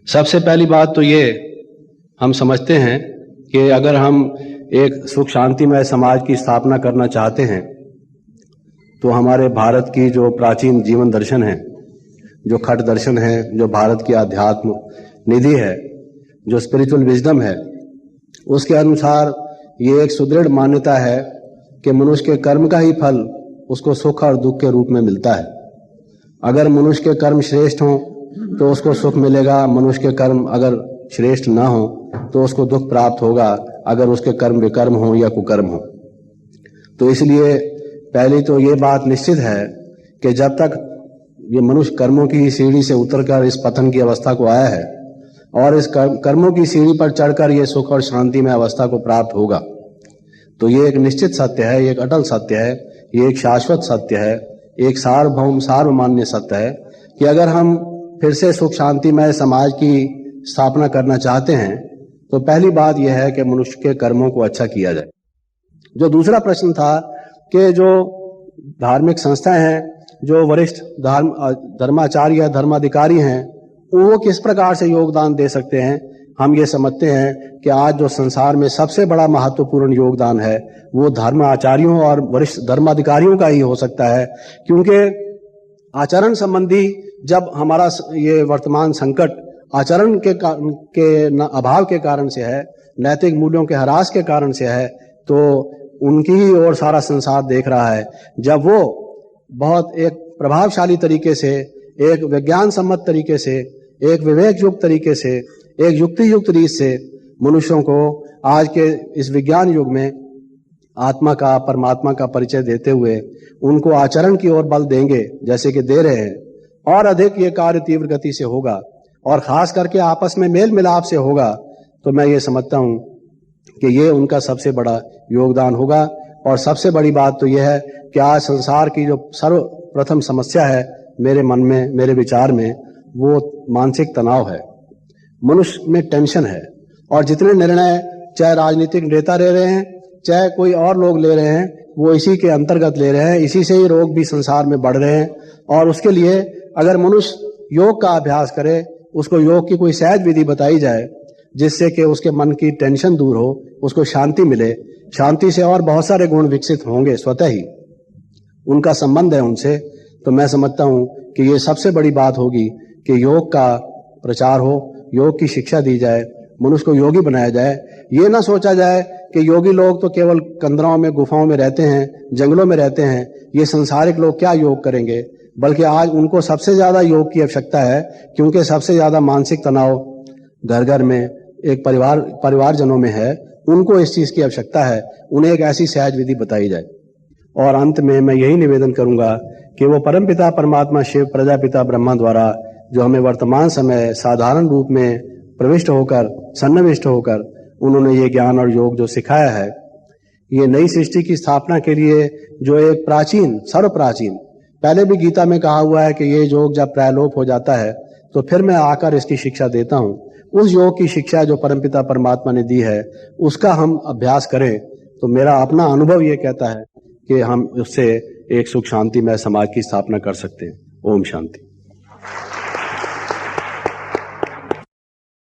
सबसे पहली बात तो ये हम समझते हैं कि अगर हम एक सुख शांतिमय समाज की स्थापना करना चाहते हैं तो हमारे भारत की जो प्राचीन जीवन दर्शन है, जो खट दर्शन है, जो भारत की आध्यात्म निधि है, जो स्पिरिचुअल विजडम है, उसके अनुसार ये एक सुदृढ़ मान्यता है कि मनुष्य के कर्म का ही फल उसको सुख और दुख के रूप में मिलता है। अगर मनुष्य के कर्म श्रेष्ठ हों तो उसको सुख मिलेगा, मनुष्य के कर्म अगर श्रेष्ठ ना हो तो उसको दुख प्राप्त होगा, अगर उसके कर्म विकर्म हो या कुकर्म हो। तो इसलिए पहली तो ये बात निश्चित है कि जब तक ये मनुष्य कर्मों की सीढ़ी से उतरकर इस पतन की अवस्था को आया है और इस कर्मों की सीढ़ी पर चढ़कर ये सुख और शांति में अवस्था को प्राप्त होगा, तो ये एक निश्चित सत्य है, एक अटल सत्य है, ये एक शाश्वत सत्य है, एक सार्वभौम सार्वमान्य सत्य है कि अगर हम फिर से सुख शांतिमय समाज की स्थापना करना चाहते हैं तो पहली बात यह है कि मनुष्य के कर्मों को अच्छा किया जाए। जो दूसरा प्रश्न था कि जो धार्मिक संस्थाएं हैं, जो वरिष्ठ धर्माचार्य या धर्माधिकारी हैं, वो किस प्रकार से योगदान दे सकते हैं। हम ये समझते हैं कि आज जो संसार में सबसे बड़ा महत्वपूर्ण योगदान है वो धर्माचार्यों और वरिष्ठ धर्माधिकारियों का ही हो सकता है, क्योंकि आचरण संबंधी जब हमारा ये वर्तमान संकट आचरण के अभाव के कारण से है, नैतिक मूल्यों के ह्रास के कारण से है, तो उनकी ही ओर सारा संसार देख रहा है। जब वो बहुत एक प्रभावशाली तरीके से, एक विज्ञान सम्मत तरीके से, एक विवेक युक्त तरीके से, एक युक्ति युक्त रीत से मनुष्यों को आज के इस विज्ञान युग में आत्मा का, परमात्मा का परिचय देते हुए उनको आचरण की ओर बल देंगे, जैसे कि दे रहे हैं, और अधिक ये कार्य तीव्र गति से होगा और खास करके आपस में मेल मिलाप से होगा, तो मैं ये समझता हूं कि ये उनका सबसे बड़ा योगदान होगा। और सबसे बड़ी बात तो यह है कि आज संसार की जो सर्वप्रथम समस्या है मेरे मन में, मेरे विचार में, वो मानसिक तनाव है, मनुष्य में टेंशन है। और जितने निर्णय चाहे राजनीतिक नेता ले रहे हैं, चाहे कोई और लोग ले रहे हैं, वो इसी के अंतर्गत ले रहे हैं, इसी से ही रोग भी संसार में बढ़ रहे हैं। और उसके लिए अगर मनुष्य योग का अभ्यास करे, उसको योग की कोई सहज विधि बताई जाए जिससे कि उसके मन की टेंशन दूर हो, उसको शांति मिले, शांति से और बहुत सारे गुण विकसित होंगे स्वतः ही, उनका संबंध है उनसे। तो मैं समझता हूं कि ये सबसे बड़ी बात होगी कि योग का प्रचार हो, योग की शिक्षा दी जाए, मनुष्य को योगी बनाया जाए। ये ना सोचा जाए कि योगी लोग तो केवल कंदराओं में, गुफाओं में रहते हैं, जंगलों में रहते हैं, ये संसारिक लोग क्या योग करेंगे, बल्कि आज उनको सबसे ज्यादा योग की आवश्यकता है, क्योंकि सबसे ज्यादा मानसिक तनाव घर घर में, एक परिवारजनों में है, उनको इस चीज की आवश्यकता है, उन्हें एक ऐसी सहज विधि बताई जाए। और अंत में मैं यही निवेदन करूंगा कि वो परमपिता परमात्मा शिव, प्रजापिता ब्रह्मा द्वारा जो हमें वर्तमान समय साधारण रूप में प्रविष्ट होकर, सन्निविष्ट होकर उन्होंने ये ज्ञान और योग जो सिखाया है, ये नई सृष्टि की स्थापना के लिए जो एक प्राचीन, सर्वप्राचीन, पहले भी गीता में कहा हुआ है कि ये योग जब प्रायलोप हो जाता है तो फिर मैं आकर इसकी शिक्षा देता हूं, उस योग की शिक्षा जो परमपिता परमात्मा ने दी है उसका हम अभ्यास करें, तो मेरा अपना अनुभव ये कहता है कि हम उससे एक सुख शांतिमय समाज की स्थापना कर सकते हैं। ओम शांति।